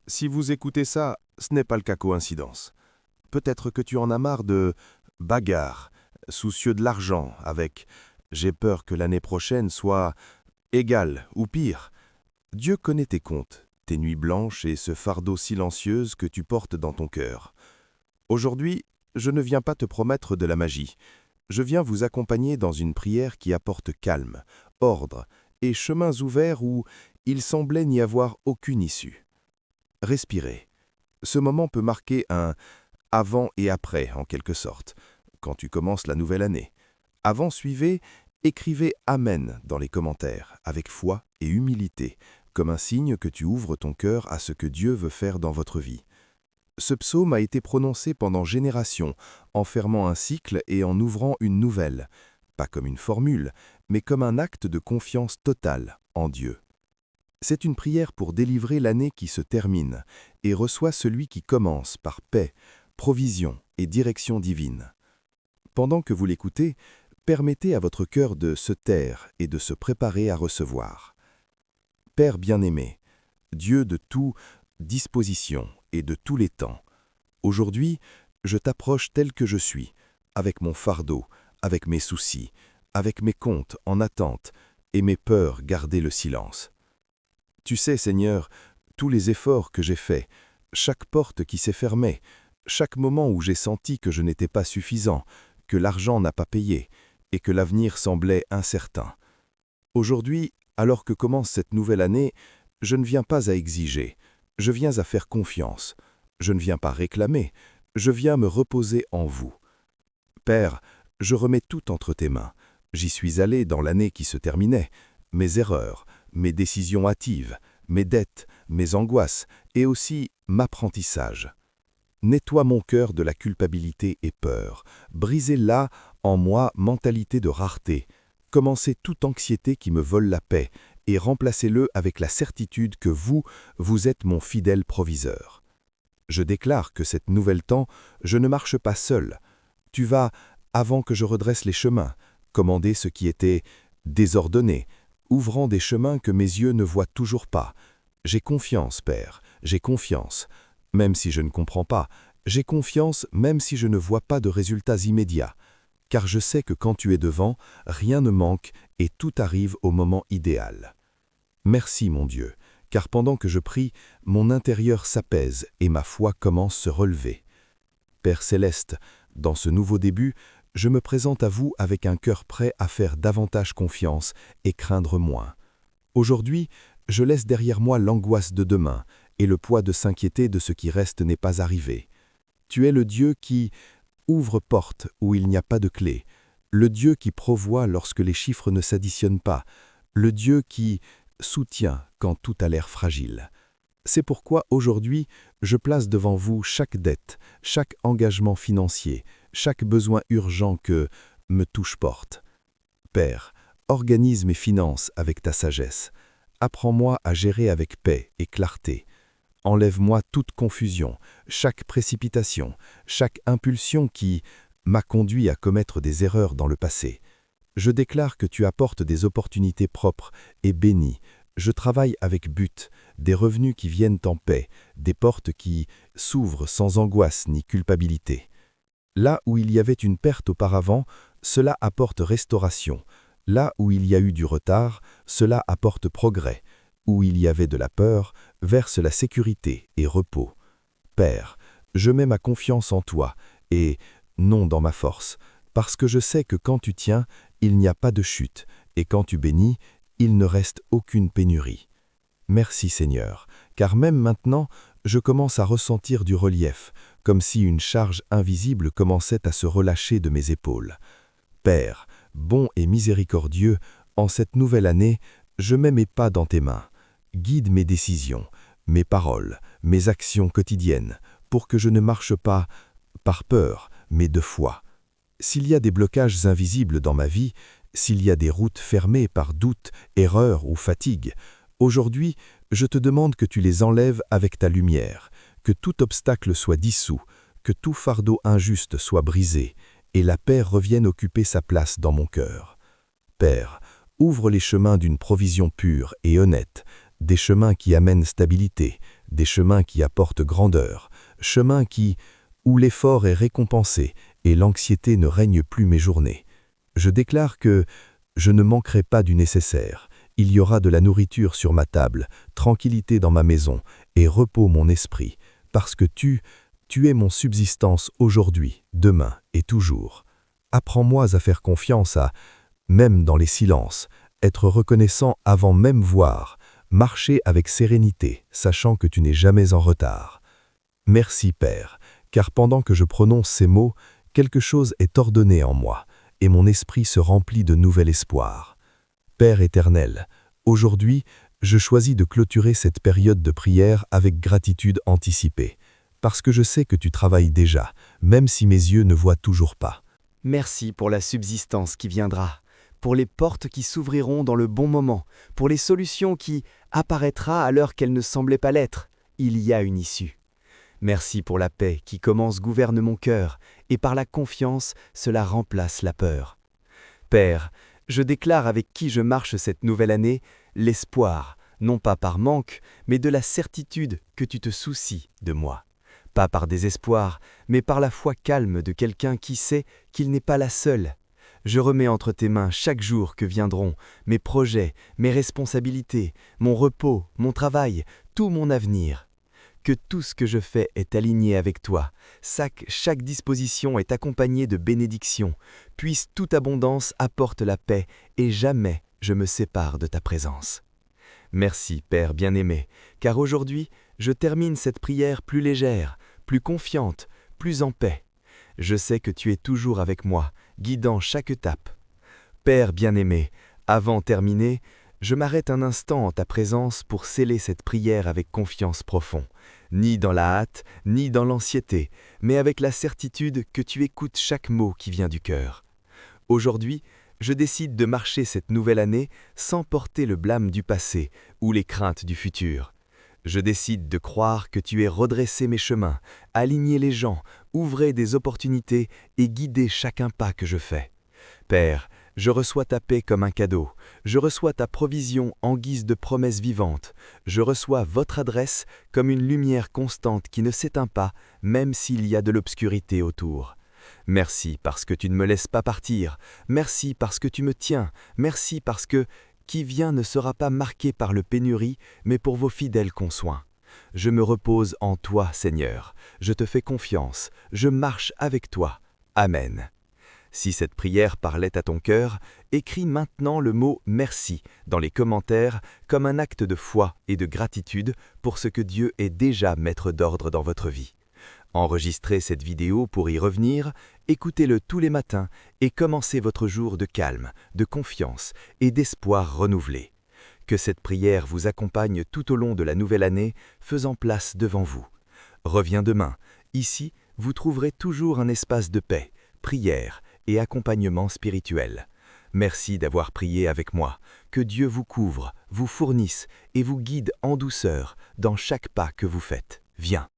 Si vous écoutez ça, ce n'est pas le cas coïncidence. Peut-être que tu en as marre de bagarres, soucieux de l'argent, avec «j'ai peur que l'année prochaine soit égale ou pire». Dieu connaît tes comptes, tes nuits blanches et ce fardeau silencieuse que tu portes dans ton cœur. Aujourd'hui, je ne viens pas te promettre de la magie. Je viens vous accompagner dans une prière qui apporte calme, ordre et chemins ouverts où il semblait n'y avoir aucune issue. Respirez. Ce moment peut marquer un avant et après, en quelque sorte, quand tu commences la nouvelle année. Avant, suivez, écrivez Amen dans les commentaires, avec foi et humilité, comme un signe que tu ouvres ton cœur à ce que Dieu veut faire dans votre vie. Ce psaume a été prononcé pendant générations, en fermant un cycle et en ouvrant une nouvelle, pas comme une formule, mais comme un acte de confiance totale en Dieu. C'est une prière pour délivrer l'année qui se termine et reçoit celui qui commence par paix, provision et direction divine. Pendant que vous l'écoutez, permettez à votre cœur de se taire et de se préparer à recevoir. Père bien-aimé, Dieu de toute disposition et de tous les temps, aujourd'hui, je t'approche tel que je suis, avec mon fardeau, avec mes soucis, avec mes comptes en attente et mes peurs garder le silence. Tu sais, Seigneur, tous les efforts que j'ai faits, chaque porte qui s'est fermée, chaque moment où j'ai senti que je n'étais pas suffisant, que l'argent n'a pas payé et que l'avenir semblait incertain. Aujourd'hui, alors que commence cette nouvelle année, je ne viens pas à exiger, je viens à faire confiance. Je ne viens pas réclamer, je viens me reposer en vous. Père, je remets tout entre tes mains. J'y suis allé dans l'année qui se terminait. Mes erreurs, mes décisions hâtives, mes dettes, mes angoisses et aussi m'apprentissage. Nettoie mon cœur de la culpabilité et peur. Brisez là, en moi, mentalité de rareté. Commencez toute anxiété qui me vole la paix et remplacez-le avec la certitude que vous êtes mon fidèle proviseur. Je déclare que cette nouvelle temps, je ne marche pas seul. Tu vas, avant que je redresse les chemins, commander ce qui était désordonné, ouvrant des chemins que mes yeux ne voient toujours pas. J'ai confiance, Père, j'ai confiance. Même si je ne comprends pas, j'ai confiance même si je ne vois pas de résultats immédiats. Car je sais que quand tu es devant, rien ne manque et tout arrive au moment idéal. Merci, mon Dieu, car pendant que je prie, mon intérieur s'apaise et ma foi commence à se relever. Père céleste, dans ce nouveau début, je me présente à vous avec un cœur prêt à faire davantage confiance et craindre moins. Aujourd'hui, je laisse derrière moi l'angoisse de demain et le poids de s'inquiéter de ce qui reste n'est pas arrivé. Tu es le Dieu qui ouvre porte où il n'y a pas de clé, le Dieu qui pourvoit lorsque les chiffres ne s'additionnent pas, le Dieu qui soutient quand tout a l'air fragile. C'est pourquoi aujourd'hui, je place devant vous chaque dette, chaque engagement financier, chaque besoin urgent que me touche porte. Père, organise mes finances avec ta sagesse. Apprends-moi à gérer avec paix et clarté. Enlève-moi toute confusion, chaque précipitation, chaque impulsion qui m'a conduit à commettre des erreurs dans le passé. Je déclare que tu apportes des opportunités propres et bénies. Je travaille avec but, des revenus qui viennent en paix, des portes qui s'ouvrent sans angoisse ni culpabilité. Là où il y avait une perte auparavant, cela apporte restauration. Là où il y a eu du retard, cela apporte progrès. Où il y avait de la peur, verse la sécurité et repos. Père, je mets ma confiance en toi, et non dans ma force, parce que je sais que quand tu tiens, il n'y a pas de chute, et quand tu bénis, il ne reste aucune pénurie. Merci Seigneur, car même maintenant, je commence à ressentir du relief, comme si une charge invisible commençait à se relâcher de mes épaules. Père, bon et miséricordieux, en cette nouvelle année, je mets mes pas dans tes mains. Guide mes décisions, mes paroles, mes actions quotidiennes, pour que je ne marche pas par peur, mais de foi. S'il y a des blocages invisibles dans ma vie, s'il y a des routes fermées par doute, erreur ou fatigue, aujourd'hui, je te demande que tu les enlèves avec ta lumière, que tout obstacle soit dissous, que tout fardeau injuste soit brisé, et la paix revienne occuper sa place dans mon cœur. Père, ouvre les chemins d'une provision pure et honnête, des chemins qui amènent stabilité, des chemins qui apportent grandeur, chemins où l'effort est récompensé et l'anxiété ne règne plus mes journées. Je déclare que je ne manquerai pas du nécessaire. Il y aura de la nourriture sur ma table, tranquillité dans ma maison et repos mon esprit, parce que tu es mon subsistance aujourd'hui, demain et toujours. Apprends-moi à faire confiance même dans les silences, être reconnaissant avant même voir, marcher avec sérénité, sachant que tu n'es jamais en retard. Merci Père, car pendant que je prononce ces mots, quelque chose est ordonné en moi, et mon esprit se remplit de nouvel espoir. Père éternel, aujourd'hui, je choisis de clôturer cette période de prière avec gratitude anticipée, parce que je sais que tu travailles déjà, même si mes yeux ne voient toujours pas. Merci pour la subsistance qui viendra, pour les portes qui s'ouvriront dans le bon moment, pour les solutions qui apparaîtra à l'heure qu'elles ne semblaient pas l'être. Il y a une issue. Merci pour la paix qui commence gouverne mon cœur, et par la confiance, cela remplace la peur. Père, je déclare avec qui je marche cette nouvelle année l'espoir, non pas par manque, mais de la certitude que tu te soucies de moi. Pas par désespoir, mais par la foi calme de quelqu'un qui sait qu'il n'est pas la seule. Je remets entre tes mains chaque jour que viendront mes projets, mes responsabilités, mon repos, mon travail, tout mon avenir. Que tout ce que je fais est aligné avec toi, chaque disposition est accompagnée de bénédictions, puisse toute abondance apporte la paix et jamais je me sépare de ta présence. Merci Père bien-aimé, car aujourd'hui je termine cette prière plus légère, plus confiante, plus en paix. Je sais que tu es toujours avec moi, guidant chaque étape. Père bien-aimé, avant terminé, je m'arrête un instant en ta présence pour sceller cette prière avec confiance profonde, ni dans la hâte, ni dans l'anxiété, mais avec la certitude que tu écoutes chaque mot qui vient du cœur. Aujourd'hui, je décide de marcher cette nouvelle année sans porter le blâme du passé ou les craintes du futur. Je décide de croire que tu es redressé mes chemins, aligné les gens, ouvré des opportunités et guidé chacun pas que je fais. Père, je reçois ta paix comme un cadeau, je reçois ta provision en guise de promesse vivante, je reçois votre adresse comme une lumière constante qui ne s'éteint pas, même s'il y a de l'obscurité autour. Merci parce que tu ne me laisses pas partir, merci parce que tu me tiens, merci parce que qui vient ne sera pas marqué par le pénurie, mais pour vos fidèles consoins. Je me repose en toi, Seigneur, je te fais confiance, je marche avec toi. Amen. Si cette prière parlait à ton cœur, écris maintenant le mot « merci » dans les commentaires comme un acte de foi et de gratitude pour ce que Dieu est déjà maître d'ordre dans votre vie. Enregistrez cette vidéo pour y revenir, écoutez-le tous les matins et commencez votre jour de calme, de confiance et d'espoir renouvelé. Que cette prière vous accompagne tout au long de la nouvelle année, faisant place devant vous. Reviens demain. Ici, vous trouverez toujours un espace de paix, prière et accompagnement spirituel. Merci d'avoir prié avec moi. Que Dieu vous couvre, vous fournisse et vous guide en douceur dans chaque pas que vous faites. Viens.